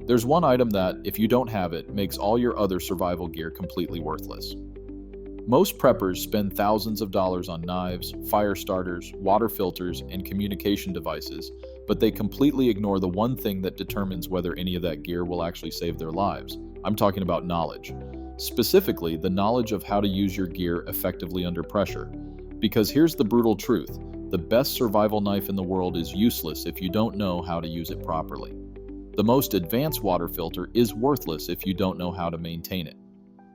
There's one item that, if you don't have it, makes all your other survival gear completely worthless. Most preppers spend thousands of dollars on knives, fire starters, water filters, and communication devices, but they completely ignore the one thing that determines whether any of that gear will actually save their lives. I'm talking about knowledge. Specifically, the knowledge of how to use your gear effectively under pressure. Because here's the brutal truth: the best survival knife in the world is useless if you don't know how to use it properly. The most advanced water filter is worthless if you don't know how to maintain it.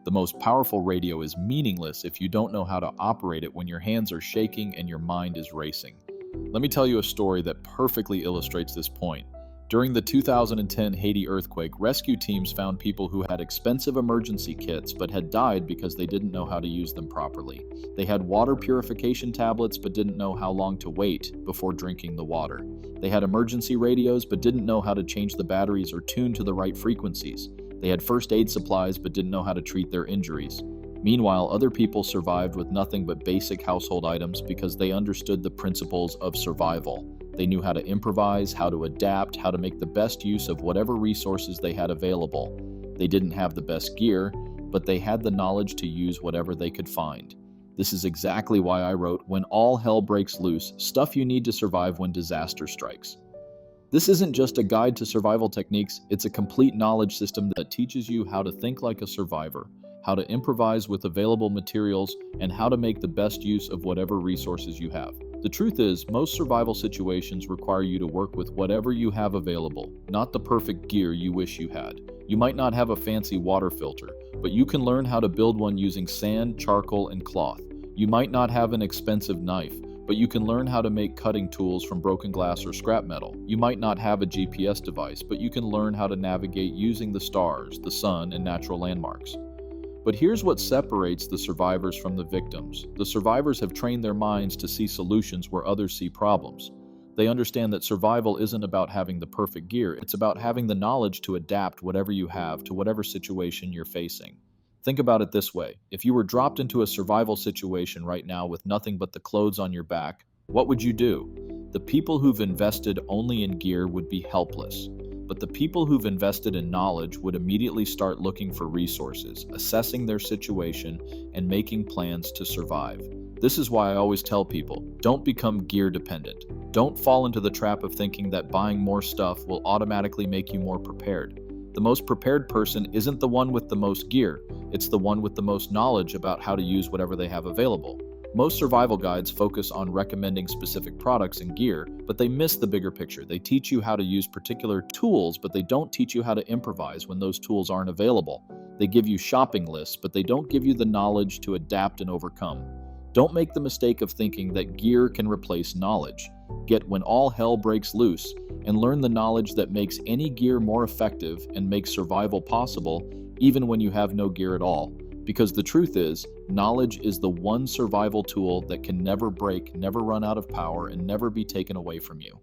The most powerful radio is meaningless if you don't know how to operate it when your hands are shaking and your mind is racing. Let me tell you a story that perfectly illustrates this point. During the 2010 Haiti earthquake, rescue teams found people who had expensive emergency kits but had died because they didn't know how to use them properly. They had water purification tablets but didn't know how long to wait before drinking the water. They had emergency radios but didn't know how to change the batteries or tune to the right frequencies. They had first aid supplies but didn't know how to treat their injuries. Meanwhile, other people survived with nothing but basic household items because they understood the principles of survival. They knew how to improvise, how to adapt, how to make the best use of whatever resources they had available. They didn't have the best gear, but they had the knowledge to use whatever they could find. This is exactly why I wrote When All Hell Breaks Loose, Stuff You Need to Survive When Disaster Strikes. This isn't just a guide to survival techniques, it's a complete knowledge system that teaches you how to think like a survivor, how to improvise with available materials, and how to make the best use of whatever resources you have. The truth is, most survival situations require you to work with whatever you have available, not the perfect gear you wish you had. You might not have a fancy water filter, but you can learn how to build one using sand, charcoal, and cloth. You might not have an expensive knife, but you can learn how to make cutting tools from broken glass or scrap metal. You might not have a GPS device, but you can learn how to navigate using the stars, the sun, and natural landmarks. But here's what separates the survivors from the victims. The survivors have trained their minds to see solutions where others see problems. They understand that survival isn't about having the perfect gear, it's about having the knowledge to adapt whatever you have to whatever situation you're facing. Think about it this way: if you were dropped into a survival situation right now with nothing but the clothes on your back, what would you do? The people who've invested only in gear would be helpless. But the people who've invested in knowledge would immediately start looking for resources, assessing their situation, and making plans to survive. This is why I always tell people, don't become gear dependent. Don't fall into the trap of thinking that buying more stuff will automatically make you more prepared. The most prepared person isn't the one with the most gear, it's the one with the most knowledge about how to use whatever they have available. Most survival guides focus on recommending specific products and gear, but they miss the bigger picture. They teach you how to use particular tools, but they don't teach you how to improvise when those tools aren't available. They give you shopping lists, but they don't give you the knowledge to adapt and overcome. Don't make the mistake of thinking that gear can replace knowledge. Get When All Hell Breaks Loose and learn the knowledge that makes any gear more effective and makes survival possible, even when you have no gear at all. Because the truth is, knowledge is the one survival tool that can never break, never run out of power, and never be taken away from you.